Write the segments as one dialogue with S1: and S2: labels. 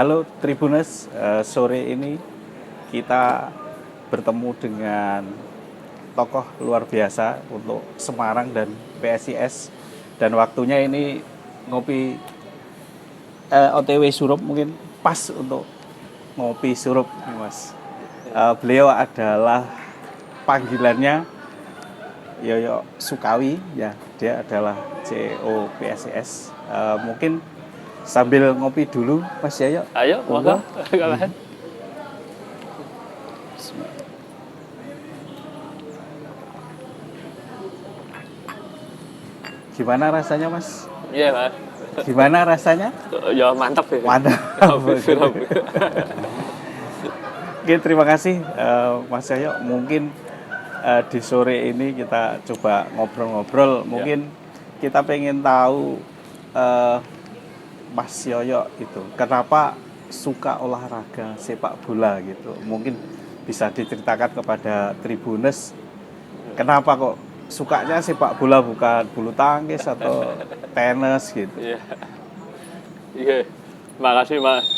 S1: Halo Tribuners, sore ini kita bertemu dengan tokoh luar biasa untuk Semarang dan PSIS, dan waktunya ini ngopi OTW Surup, mungkin pas untuk ngopi surup nih Mas. Beliau adalah panggilannya Yoyo Sukawi ya, dia adalah CEO PSIS. Mungkin sambil ngopi dulu Mas Yoyo.
S2: Ayo, monggo.
S1: Gimana rasanya Mas?
S2: Iya, Mas.
S1: Gimana rasanya?
S2: Ya mantap ya.
S1: Mantap.
S2: Sirup.
S1: Oke, terima kasih Mas Yoyo. Mungkin di sore ini kita coba ngobrol-ngobrol. Mungkin kita pengen tahu Mas Yoyo itu kenapa suka olahraga sepak bola gitu. Mungkin bisa diceritakan kepada Tribuners kenapa kok sukanya sepak bola bukan bulu tangkis atau tenis gitu.
S2: Iya. Iya. Makasih, Mas.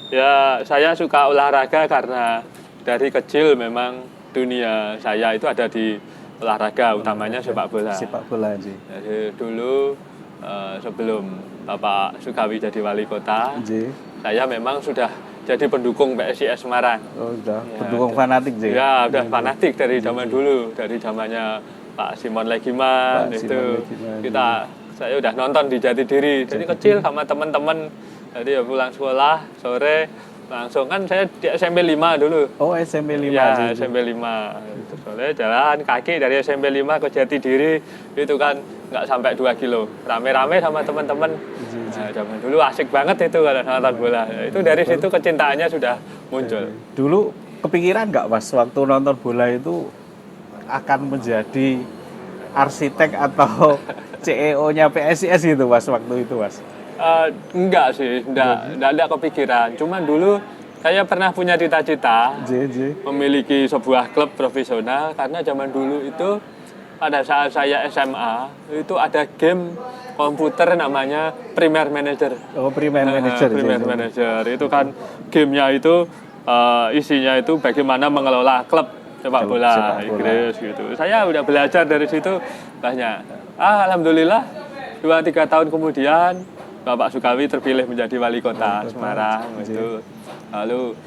S2: Ya, saya suka olahraga karena dari kecil memang dunia saya itu ada di olahraga, utamanya sepak bola.
S1: Sepak bola sih.
S2: Jadi dulu sebelum Bapak Sukawi jadi wali kota, saya memang sudah jadi pendukung PSIS Semarang.
S1: Oh, udah
S2: Ya,
S1: pendukung fanatik sih.
S2: Ya, udah fanatik dari zaman dulu, dari zamannya Pak Simon Legiman itu. Saya udah nonton di Jatidiri. Jadi kecil sama teman-teman. Jadi ya pulang sekolah sore langsung, kan saya di SMP 5 dulu.
S1: Oh, SMP 5.
S2: Ya, SMP 5. Itu soalnya jalan kaki dari SMP 5 ke Jatidiri itu kan nggak sampai 2 kilo. Rame-rame sama teman-teman. Nah, zaman dulu asik banget itu kalau nonton bola. Itu dari situ kecintaannya sudah muncul.
S1: Dulu kepikiran nggak Mas waktu nonton bola itu akan menjadi arsitek atau CEO-nya PSIS gitu Mas waktu itu Mas?
S2: Enggak sih, enggak ada kepikiran. Cuma dulu saya pernah punya cita-cita memiliki sebuah klub profesional, karena zaman dulu itu pada saat saya SMA itu ada game komputer namanya Premier Manager.
S1: Oh, Premier Manager.
S2: Premier Manager itu kan gamenya itu isinya itu bagaimana mengelola klub sepak bola Inggris gitu. Saya udah belajar dari situ banyak. Alhamdulillah 2-3 tahun kemudian Bapak Sukawi terpilih menjadi wali kota Semarang itu. Lalu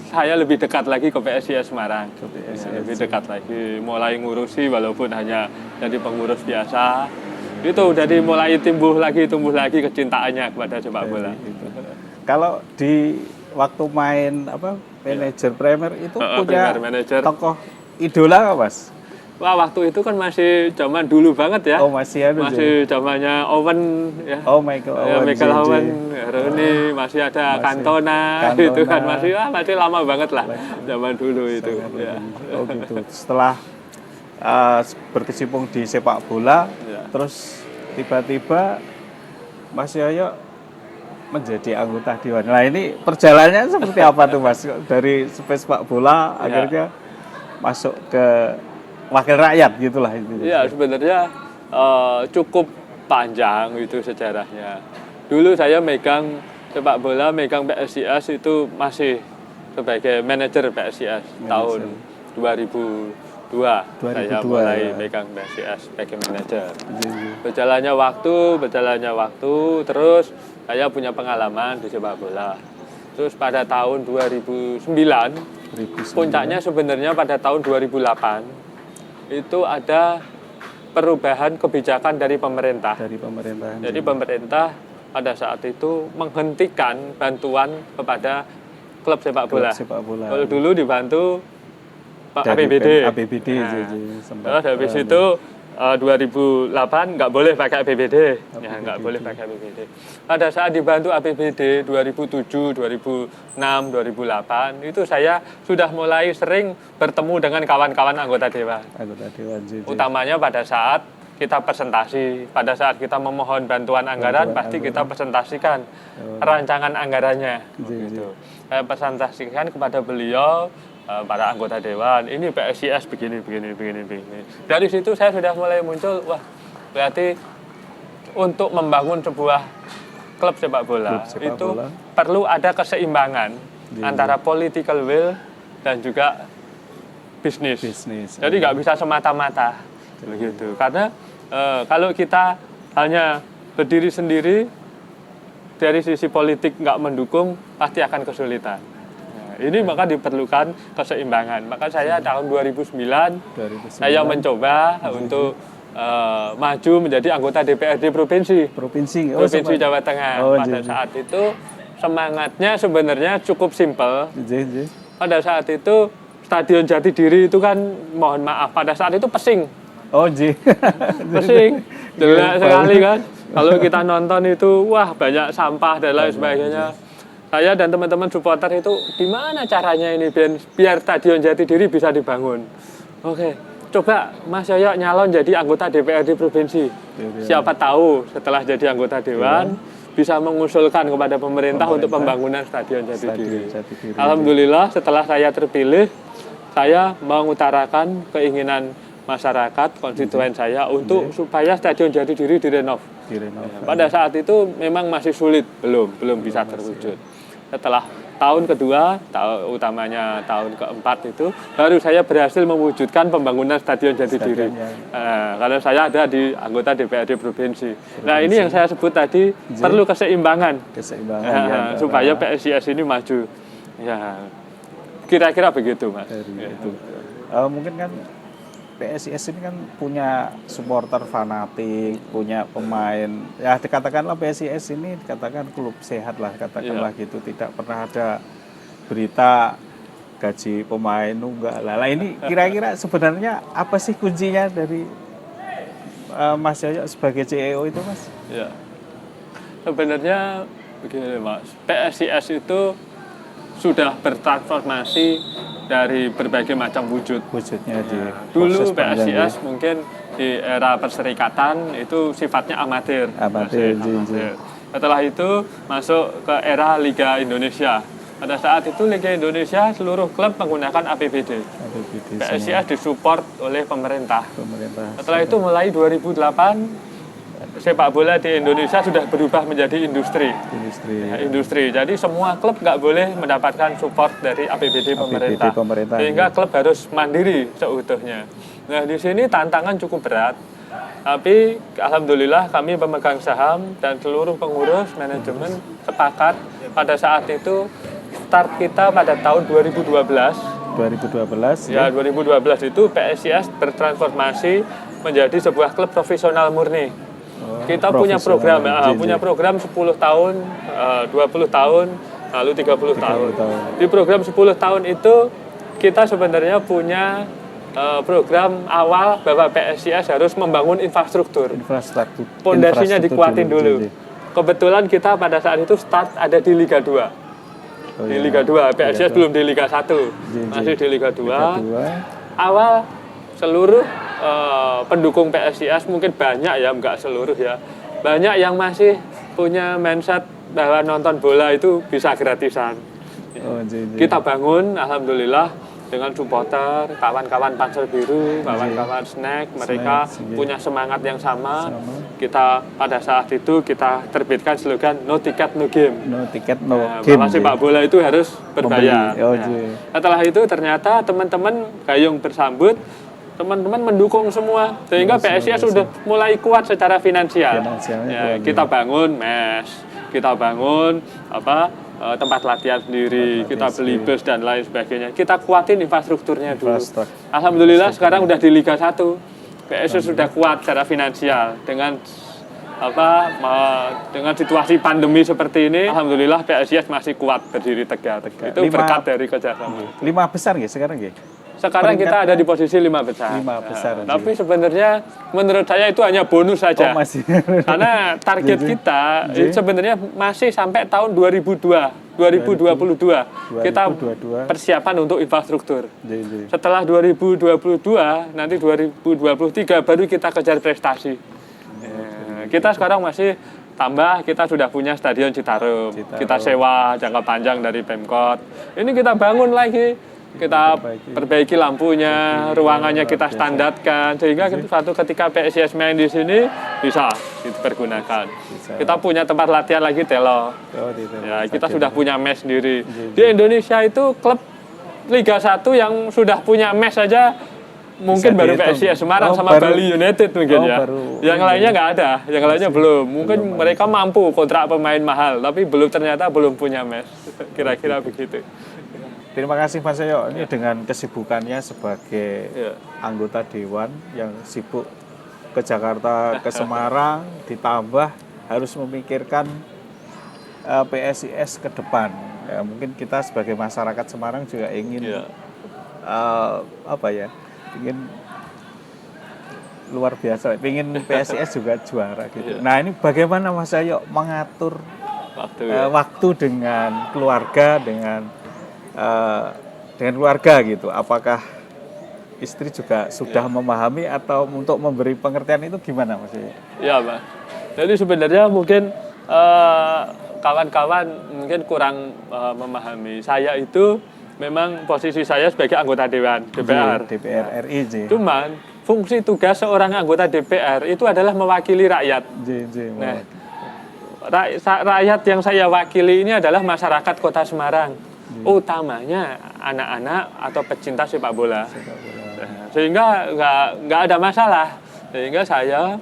S2: saya lebih dekat lagi ke PSIS Semarang. Lebih dekat lagi, mulai ngurusi walaupun hanya jadi pengurus biasa. Itu jadi mulai tumbuh lagi kecintaannya kepada sepak bola.
S1: Kalau di waktu main manajer Premier itu punya tokoh idola nggak Mas?
S2: Wah, waktu itu kan masih zaman dulu banget ya.
S1: Oh, masih
S2: zamannya Owen ya.
S1: Oh, Michael Owen,
S2: Rooney, masih ada Cantona itu kan masih lama banget lah zaman dulu itu. Ya.
S1: Oh gitu. Setelah berkecimpung di sepak bola, terus tiba-tiba Mas Yoyo menjadi anggota dewan. Nah, ini perjalanannya seperti apa tuh Mas? Dari sepak bola akhirnya masuk ke wakil rakyat gitulah itu.
S2: Iya, sebenarnya cukup panjang itu sejarahnya. Dulu saya megang sepak bola, megang PSIS itu masih sebagai manajer PSIS tahun 2002. Saya mulai megang PSIS sebagai manajer. Berjalannya waktu, terus saya punya pengalaman di sepak bola. Terus pada tahun 2009, puncaknya sebenarnya pada tahun 2008. Itu ada perubahan kebijakan dari pemerintah. Jadi pemerintah pada saat itu menghentikan bantuan kepada klub sepak bola. Kalau dulu dibantu APBD. Terus habis itu 2008 nggak boleh pakai APBD. Ya, nggak boleh pakai APBD. Pada saat dibantu APBD 2007, 2006, 2008 itu saya sudah mulai sering bertemu dengan kawan-kawan anggota dewan. Utamanya pada saat kita presentasi, pada saat kita memohon bantuan anggaran, pasti kita presentasikan rancangan anggarannya. Gitu. Saya presentasikan kepada beliau, para anggota dewan, ini PSIS begini. Dari situ saya sudah mulai muncul, wah berarti untuk membangun sebuah klub sepak bola
S1: Klub sepak
S2: itu
S1: bola.
S2: perlu ada keseimbangan antara political will dan juga bisnis. Jadi nggak bisa semata-mata begitu. Karena kalau kita hanya berdiri sendiri dari sisi politik nggak mendukung, pasti akan kesulitan. Nah, ini maka diperlukan keseimbangan. Maka saya tahun 2009 saya mencoba untuk maju menjadi anggota DPRD provinsi
S1: provinsi
S2: Jawa Tengah. Pada saat itu semangatnya sebenarnya cukup simpel. Pada saat itu Stadion Jatidiri itu kan, mohon maaf, pada saat itu pesing. Pesing, jelek sekali kan. Kalau kita nonton itu, wah banyak sampah dan lain sebagainya. Saya dan teman-teman supporter itu, gimana caranya ini biar Stadion Jatidiri bisa dibangun. Oke, coba Mas Yoyo nyalon jadi anggota DPRD provinsi. Siapa tahu setelah jadi anggota dewan bisa mengusulkan kepada pemerintah untuk pembangunan Stadion Jatidiri. Alhamdulillah setelah saya terpilih, saya mengutarakan keinginan masyarakat konstituen saya untuk supaya Stadion Jatidiri direnov. Pada saat itu memang masih sulit, belum bisa terwujud. Setelah tahun kedua, utamanya tahun keempat itu, baru saya berhasil mewujudkan pembangunan Stadion Jatidiri. Karena saya ada di anggota DPRD provinsi. Nah ini yang saya sebut tadi, perlu keseimbangan supaya PSIS ini maju. Ya, kira-kira begitu, Mas.
S1: Mungkin kan PSIS ini kan punya supporter fanatik, punya pemain. Ya dikatakanlah PSIS ini dikatakan klub sehat lah, katakanlah gitu. Tidak pernah ada berita gaji pemain nunggak lah. Nah ini kira-kira sebenarnya apa sih kuncinya dari Mas Yoyo sebagai CEO itu, Mas?
S2: Ya, sebenarnya begini, Mas. PSIS itu sudah bertransformasi dari berbagai macam wujudnya. Dulu PSIS mungkin di era perserikatan itu sifatnya amatir. Setelah itu masuk ke era Liga Indonesia. Pada saat itu Liga Indonesia seluruh klub menggunakan APBD. PSIS disupport oleh pemerintah. Setelah itu mulai 2008 sepak bola di Indonesia sudah berubah menjadi industri. Jadi semua klub nggak boleh mendapatkan support dari APBD pemerintah. Sehingga klub harus mandiri seutuhnya. Nah di sini tantangan cukup berat. Tapi alhamdulillah kami pemegang saham dan seluruh pengurus manajemen sepakat pada saat itu start kita pada tahun 2012. Ya 2012 itu PSIS bertransformasi menjadi sebuah klub profesional murni. Kita punya program 10 tahun, 20 tahun, lalu 30 tahun. Di program 10 tahun itu kita sebenarnya punya program awal bahwa PSIS harus membangun infrastruktur. Pondasinya dikuatin dulu. Kebetulan kita pada saat itu start ada di Liga 2. Di Liga 2, PSIS belum di Liga 1. Masih di Liga 2. Awal seluruh pendukung PSIS mungkin banyak ya, enggak seluruh ya. Banyak yang masih punya mindset bahwa nonton bola itu bisa gratisan. Kita bangun, alhamdulillah dengan supporter, kawan-kawan Panser Biru, kawan-kawan Snack, mereka punya semangat yang sama. Kita pada saat itu kita terbitkan slogan no ticket no game. Bahwa sepak bola itu harus berbayar. Setelah itu ternyata teman-teman gayung bersambut, teman-teman mendukung semua sehingga PSIS sudah mulai kuat secara finansial. Kita bangun mes, kita bangun tempat latihan sendiri, kita beli bus dan lain sebagainya. Kita kuatin infrastrukturnya dulu. Alhamdulillah sekarang udah di Liga 1. PSIS sudah kuat secara finansial dengan dengan situasi pandemi seperti ini. Alhamdulillah PSIS masih kuat berdiri tegak. Itu berkat dari kerjasama.
S1: 5 besar nggih sekarang nggih?
S2: Sekarang kita ada di posisi 5 besar. Tapi sebenarnya menurut saya itu hanya bonus saja. Karena target kita sebenarnya masih sampai tahun 2022. Kita persiapan untuk infrastruktur. Setelah 2022, nanti 2023 baru kita kejar prestasi. Kita sekarang masih tambah, kita sudah punya Stadion Citarum. Kita sewa jangka panjang dari Pemkot. Ini kita bangun lagi kita perbaiki lampunya, ruangannya kita standarkan sehingga suatu ketika PSIS main di sini bisa dipergunakan. Kita punya tempat latihan lagi telo. Ya, kita sudah punya mes sendiri. Di Indonesia itu klub Liga 1 yang sudah punya mes saja mungkin baru PSIS Semarang sama Bali United mungkin ya. Yang lainnya nggak ada, yang lainnya belum. Mungkin mereka mampu kontrak pemain mahal, tapi ternyata belum punya mes. Kira-kira begitu.
S1: Terima kasih Mas Yoyo. Ini dengan kesibukannya sebagai anggota Dewan yang sibuk ke Jakarta, ke Semarang, ditambah harus memikirkan PSIS ke depan. Ya, mungkin kita sebagai masyarakat Semarang juga ingin ingin luar biasa, ingin PSIS juga juara gitu. Nah ini bagaimana Mas Yoyo mengatur waktu dengan keluarga, dengan keluarga gitu, apakah istri juga sudah memahami atau untuk memberi pengertian itu gimana Mas?
S2: Ya Mas, jadi sebenarnya mungkin kawan-kawan mungkin kurang memahami. Saya itu memang posisi saya sebagai anggota Dewan DPR
S1: RI.
S2: Cuman fungsi tugas seorang anggota DPR itu adalah mewakili rakyat. Nah, rakyat yang saya wakili ini adalah masyarakat Kota Semarang. Utamanya anak-anak atau pecinta sepak bola. Sehingga nggak ada masalah. Sehingga saya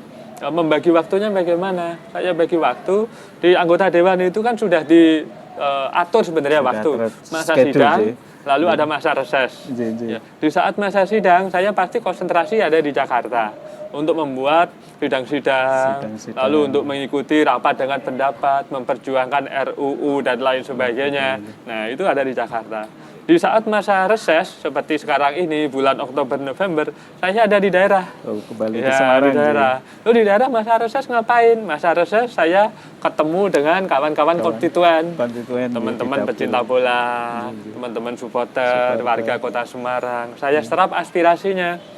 S2: membagi waktunya bagaimana? Saya bagi waktu di anggota dewan itu kan sudah diatur sebenarnya waktu. Masa sidang, lalu ada masa reses. Ya, di saat masa sidang saya pasti konsentrasi ada di Jakarta untuk membuat sidang-sidang, lalu untuk mengikuti rapat dengan pendapat, memperjuangkan RUU dan lain sebagainya. Nah, itu ada di Jakarta. Di saat masa reses seperti sekarang ini bulan Oktober November, saya ada di daerah.
S1: Kembali ke Semarang.
S2: Di daerah. Lalu di daerah masa reses ngapain? Masa reses saya ketemu dengan kawan-kawan konstituen, teman-teman pecinta bola, teman-teman supporter, warga Kota Semarang. Saya serap aspirasinya.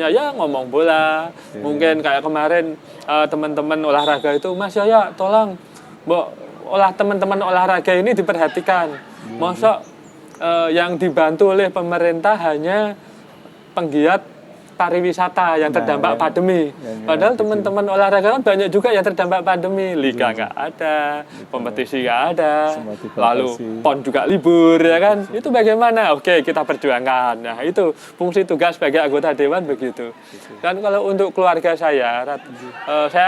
S2: Ya ngomong bola, mungkin kayak kemarin teman-teman olahraga itu, Mas Yoyo tolong teman-teman olahraga ini diperhatikan. Masa yang dibantu oleh pemerintah hanya penggiat pariwisata yang terdampak pandemi. Padahal teman-teman olahraga kan banyak juga yang terdampak pandemi. Liga nggak ada, kompetisi nggak ada, lalu PON juga libur ya kan. Itu bagaimana? Oke, kita perjuangkan. Nah itu fungsi tugas sebagai anggota dewan begitu. Dan kalau untuk keluarga saya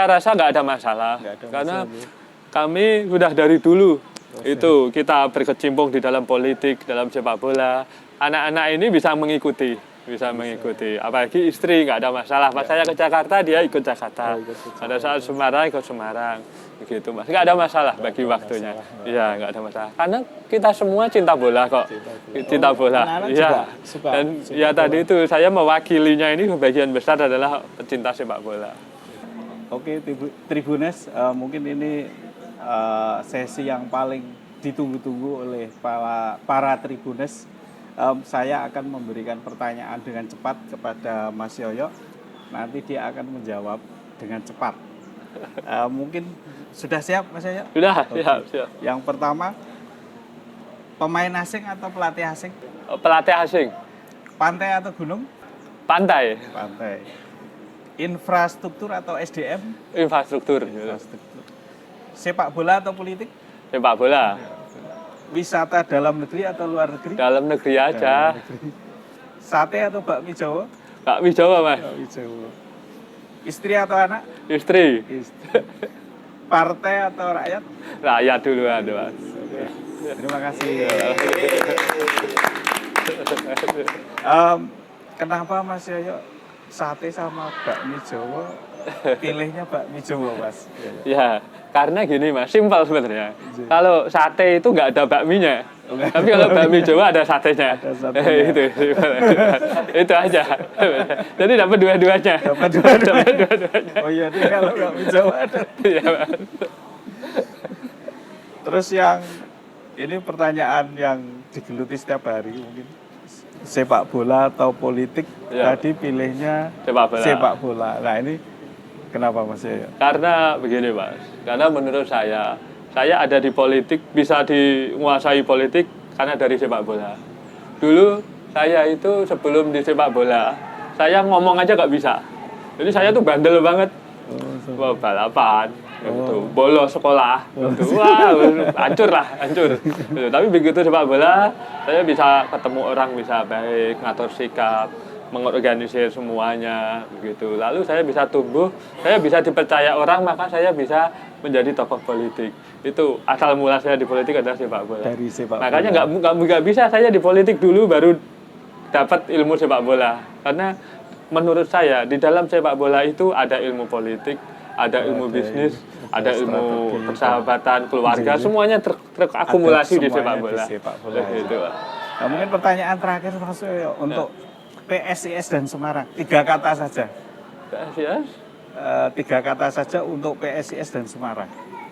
S2: rasa nggak ada masalah. Karena kami sudah dari dulu itu kita berkecimpung di dalam politik, dalam sepak bola. Anak-anak ini bisa mengikuti. Apalagi istri nggak ada masalah. Pas saya ke Jakarta dia ikut Jakarta. Pada saat Semarang ikut Semarang, begitu Mas. Nggak ada masalah bagi waktunya. Iya nggak ada masalah. Karena kita semua cinta bola kok. Cinta bola. Iya. Dan ya tadi itu saya mewakilinya ini sebagian besar adalah pecinta sepak bola.
S1: Oke, Tribunes, mungkin ini sesi yang paling ditunggu-tunggu oleh para Tribunes. Saya akan memberikan pertanyaan dengan cepat kepada Mas Yoyo. Nanti dia akan menjawab dengan cepat. Mungkin sudah siap Mas Yoyo?
S2: Sudah, siap.
S1: Yang pertama, pemain asing atau pelatih asing?
S2: Pelatih asing.
S1: Pantai atau gunung?
S2: Pantai.
S1: Infrastruktur atau SDM?
S2: Infrastruktur.
S1: Sepak bola atau politik?
S2: Sepak bola.
S1: Wisata dalam negeri atau luar negeri?
S2: Dalam negeri aja.
S1: Sate atau bakmi Jawa?
S2: Bakmi Jawa, Mas.
S1: Bakmi Jawa. Istri atau anak?
S2: Istri.
S1: Partai atau rakyat?
S2: Rakyat duluan, Mas.
S1: Terima kasih. Kenapa Mas Yoyo sate sama bakmi Jawa pilihnya bakmi Jawa, Mas?
S2: Ya, karena gini Mas, simpel sebenarnya. Kalau sate itu nggak ada bakminya, tapi kalau bakmi Jawa ada satenya. Itu aja. Jadi dapat dua-duanya.
S1: Oh iya, kalau bakmi Jawa ada.
S2: Iya, Mas.
S1: Terus yang ini pertanyaan yang digeluti setiap hari mungkin. Sepak bola atau politik? Ya. Tadi pilihnya sepak bola. Nah ini kenapa Mas Yoyo?
S2: Karena begini Mas, karena menurut saya ada di politik, bisa menguasai politik karena dari sepak bola. Dulu saya itu sebelum di sepak bola, saya ngomong aja nggak bisa. Jadi saya tuh bandel banget. Wah, balapan, gitu. Bolos sekolah, gitu. Wah, hancur lah, hancur. Gitu. Tapi begitu sepak bola, saya bisa ketemu orang, bisa baik, ngatur sikap, mengorganisir semuanya, begitu. Lalu saya bisa tumbuh, saya bisa dipercaya orang, maka saya bisa menjadi tokoh politik. Itu asal mula saya di politik adalah sepak bola.
S1: Dari sepak bola.
S2: Makanya nggak bisa saya di politik dulu baru dapat ilmu sepak bola. Karena menurut saya di dalam sepak bola itu ada ilmu politik, ada ilmu bisnis, ada ilmu
S1: strategi,
S2: persahabatan, keluarga,
S1: Jadi,
S2: semuanya terakumulasi di sepak
S1: semuanya
S2: bola.
S1: di sepak bola.
S2: Gitu.
S1: Nah, mungkin pertanyaan terakhir Mas Yoyo untuk PSIS dan Semarang, 3 kata saja.
S2: PSIS?
S1: 3 kata saja untuk PSIS dan Semarang.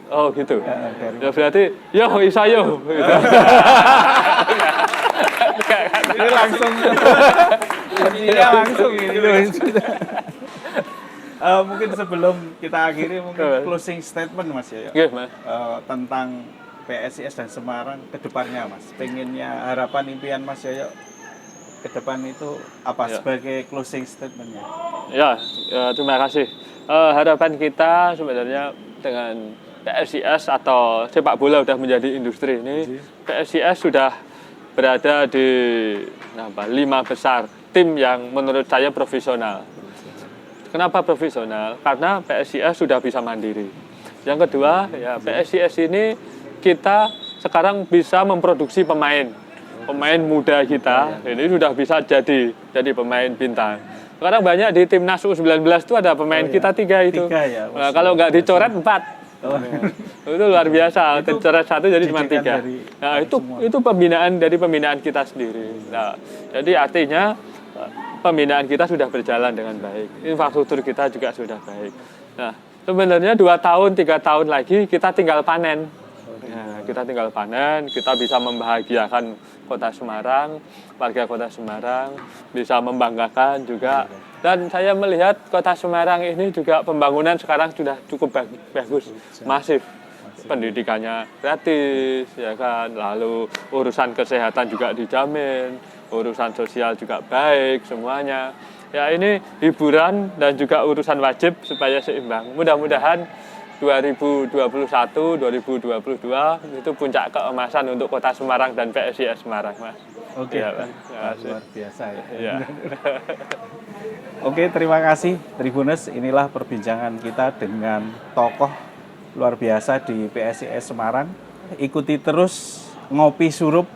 S2: Oh gitu.
S1: Dari
S2: Ya berarti yo isa yo. Gitu.
S1: ini langsung ini langsung ini loh. Mungkin sebelum kita akhiri mungkin closing statement Mas Yoyo.
S2: Oke, Mas.
S1: Tentang PSIS dan Semarang ke depannya Mas. Pengennya harapan impian Mas Yoyo ke depan itu apa sebagai closing statementnya?
S2: Ya, terima kasih. Harapan kita sebenarnya dengan PSIS atau sepak bola sudah menjadi industri ini, PSIS sudah berada di 5 besar tim yang menurut saya profesional. Kenapa profesional? Karena PSIS sudah bisa mandiri. Yang kedua, ya PSIS ini kita sekarang bisa memproduksi pemain muda kita. Ini sudah bisa jadi pemain bintang. Sekarang banyak di timnas U19 itu ada pemain kita 3 itu.
S1: 3 ya,
S2: Nah, kalau nggak dicoret 4. Itu luar biasa. Dicoret 1 jadi cuma 3. Nah, itu pembinaan kita sendiri. Nah, jadi artinya pembinaan kita sudah berjalan dengan baik. Infrastruktur kita juga sudah baik. Nah, sebenarnya 2 tahun, 3 tahun lagi kita tinggal panen. Nah, kita tinggal panen, kita bisa membahagiakan Kota Semarang, warga Kota Semarang, bisa membanggakan juga. Dan saya melihat Kota Semarang ini juga pembangunan sekarang sudah cukup bagus, masif. Pendidikannya gratis, ya kan. Lalu urusan kesehatan juga dijamin, urusan sosial juga baik semuanya. Ya ini hiburan dan juga urusan wajib supaya seimbang. Mudah-mudahan 2021, 2022 itu puncak keemasan untuk Kota Semarang dan PSIS Semarang, Mas.
S1: Oke,
S2: Ya,
S1: luar biasa ya.
S2: ya.
S1: Oke, terima kasih Tribuners. Inilah perbincangan kita dengan tokoh luar biasa di PSIS Semarang. Ikuti terus Ngopi Surup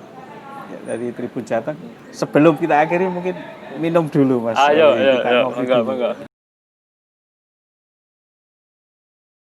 S1: dari Tribun Jateng. Sebelum kita akhiri mungkin minum dulu Mas.
S2: Ayo,
S1: Kita ngopi
S2: enggak,
S1: dulu.
S2: enggak.